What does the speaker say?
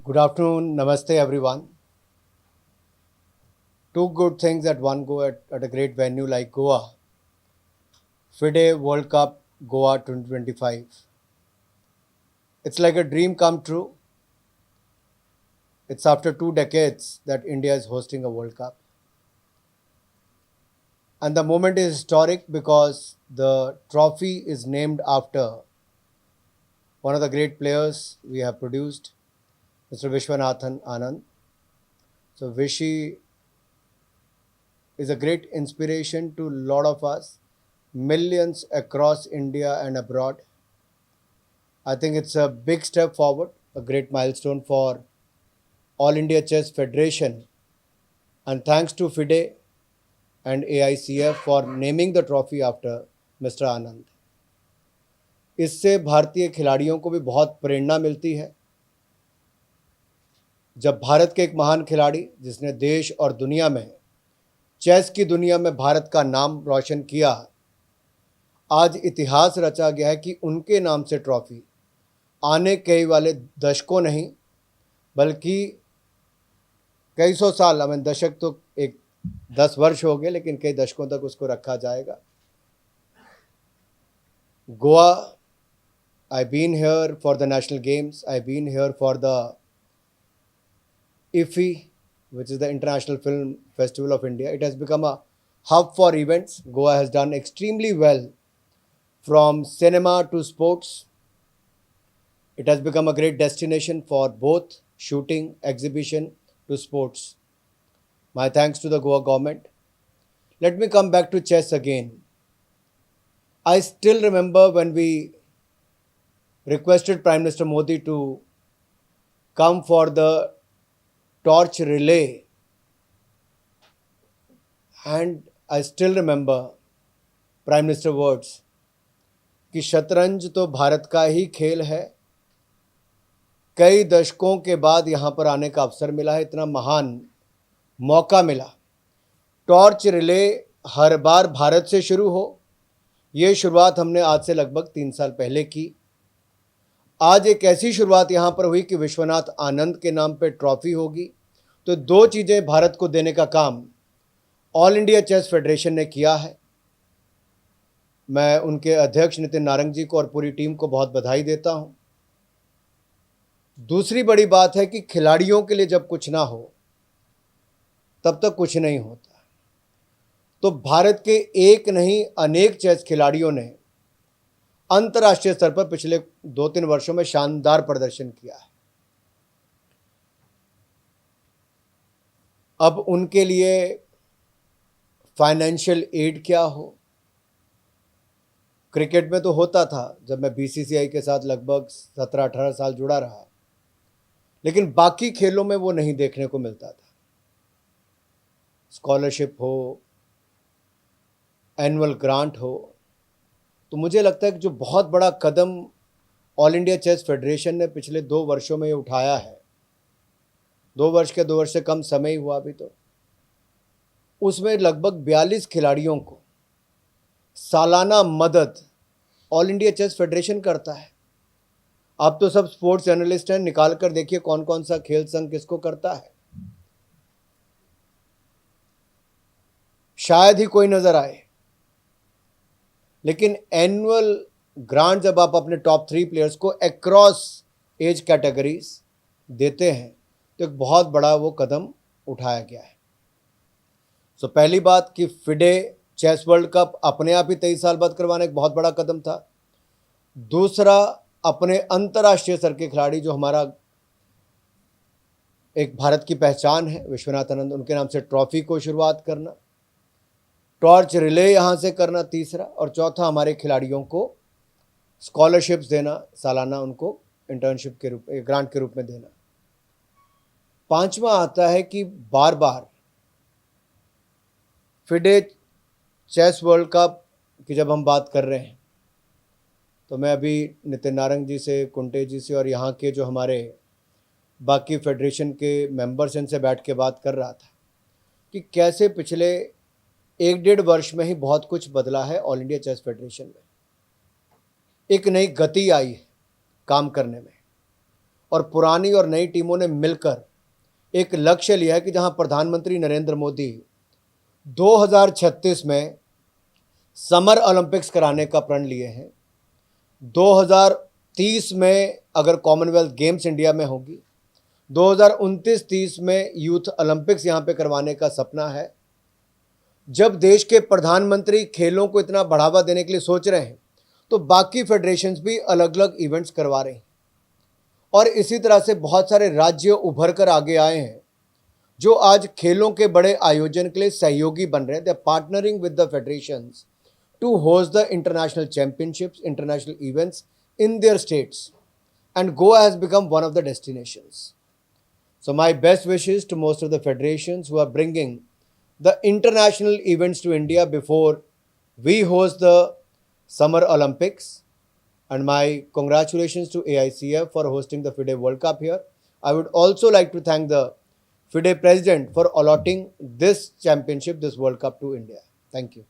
Good afternoon, namaste everyone. Two good things at one go at a great venue like Goa. FIDE World Cup Goa 2025. It's like a dream come true. It's after 2 decades that India is hosting a World Cup. And the moment is historic because the trophy is named after one of the great players we have produced, Mr. Vishwanathan Anand. So Vishy is a great inspiration to a lot of us, millions across India and abroad. I think it's a big step forward, a great milestone for All India Chess Federation. And thanks to FIDE and AICF for naming the trophy after Mr. Anand. इससे भारतीय खिलाड़ियों को भी बहुत प्रेरणा मिलती है। जब भारत के एक महान खिलाड़ी जिसने देश और दुनिया में चेस की दुनिया में भारत का नाम रोशन किया, आज इतिहास रचा गया है कि उनके नाम से ट्रॉफी आने कई वाले दशकों नहीं बल्कि कई सौ साल, हमें दशक तो एक 10 वर्ष हो गए, लेकिन कई दशकों तक उसको रखा जाएगा। Goa, I've been here for the national games. I've been here for the IFFI, which is the International Film Festival of India. It has become a hub for events. Goa has done extremely well from cinema to sports. It has become a great destination for both shooting, exhibition to sports. My thanks to the Goa government. Let me come back to chess again. I still remember when we requested Prime Minister Modi to come for the torch relay, and I still remember Prime Minister words कि शतरंज तो भारत का ही खेल है, कई दशकों के बाद यहाँ पर आने का अवसर मिला है, इतना महान मौका मिला। टॉर्च रिले हर बार भारत से शुरू हो, ये शुरुआत हमने आज से लगभग 3 साल पहले की। आज एक ऐसी शुरुआत यहाँ पर हुई कि विश्वनाथ आनंद के नाम पे ट्रॉफी होगी। तो दो चीज़ें भारत को देने का काम ऑल इंडिया चेस फेडरेशन ने किया है। मैं उनके अध्यक्ष नितिन नारंग जी को और पूरी टीम को बहुत बधाई देता हूँ। दूसरी बड़ी बात है कि खिलाड़ियों के लिए जब कुछ ना हो तब तक कुछ नहीं होता। तो भारत के एक नहीं अनेक चेस खिलाड़ियों ने अंतर्राष्ट्रीय स्तर पर पिछले 2-3 वर्षों में शानदार प्रदर्शन किया है। अब उनके लिए फाइनेंशियल एड क्या हो, क्रिकेट में तो होता था जब मैं बीसीसीआई के साथ लगभग 17-18 साल जुड़ा रहा, लेकिन बाकी खेलों में वो नहीं देखने को मिलता था। स्कॉलरशिप हो, एनुअल ग्रांट हो, तो मुझे लगता है कि जो बहुत बड़ा कदम ऑल इंडिया चेस फेडरेशन ने पिछले 2 वर्षों में उठाया है, 2 वर्ष से कम समय ही हुआ अभी, तो उसमें लगभग 42 खिलाड़ियों को सालाना मदद ऑल इंडिया चेस फेडरेशन करता है। आप तो सब स्पोर्ट्स जर्नलिस्ट हैं, निकाल कर देखिए कौन कौन सा खेल संघ किसको करता है, शायद ही कोई नजर आए। लेकिन एनुअल ग्रांट जब आप अपने टॉप 3 प्लेयर्स को अक्रॉस एज कैटेगरीज देते हैं तो एक बहुत बड़ा वो कदम उठाया गया है। सो पहली बात कि फिडे चेस वर्ल्ड कप अपने आप ही 23 साल बाद करवाना एक बहुत बड़ा कदम था। दूसरा, अपने अंतर्राष्ट्रीय स्तर के खिलाड़ी जो हमारा एक भारत की पहचान है, विश्वनाथ आनंद, उनके नाम से ट्रॉफी को शुरुआत करना, टॉर्च रिले यहाँ से करना तीसरा, और चौथा हमारे खिलाड़ियों को स्कॉलरशिप्स देना, सालाना उनको इंटर्नशिप के रूप में, ग्रांट के रूप में देना। पांचवा आता है कि बार बार फिडे चेस वर्ल्ड कप की जब हम बात कर रहे हैं तो मैं अभी नितिन नारंग जी से, कुंटे जी से और यहाँ के जो हमारे बाकी फेडरेशन के मेंबर्स इनसे बैठ के बात कर रहा था कि कैसे पिछले 1-1.5 वर्ष में ही बहुत कुछ बदला है ऑल इंडिया चेस फेडरेशन में। एक नई गति आई है काम करने में, और पुरानी और नई टीमों ने मिलकर एक लक्ष्य लिया है कि जहां प्रधानमंत्री नरेंद्र मोदी 2036 में समर ओलंपिक्स कराने का प्रण लिए हैं, 2030 में अगर कॉमनवेल्थ गेम्स इंडिया में होगी, 2029-30 में यूथ ओलंपिक्स यहाँ पे करवाने का सपना है। जब देश के प्रधानमंत्री खेलों को इतना बढ़ावा देने के लिए सोच रहे हैं तो बाकी फेडरेशंस भी अलग अलग इवेंट्स करवा रहे हैं और इसी तरह से बहुत सारे राज्य उभर कर आगे आए हैं जो आज खेलों के बड़े आयोजन के लिए सहयोगी बन रहे हैं। They are partnering with the federations to host the international championships, international events in their states, and Goa has become one of the destinations. So my best wishes to most of the federations who are bringing the international events to India before we host the Summer Olympics, and my congratulations to AICF for hosting the FIDE World Cup here. I would also like to thank the FIDE president for allotting this championship, this World Cup to India. Thank you.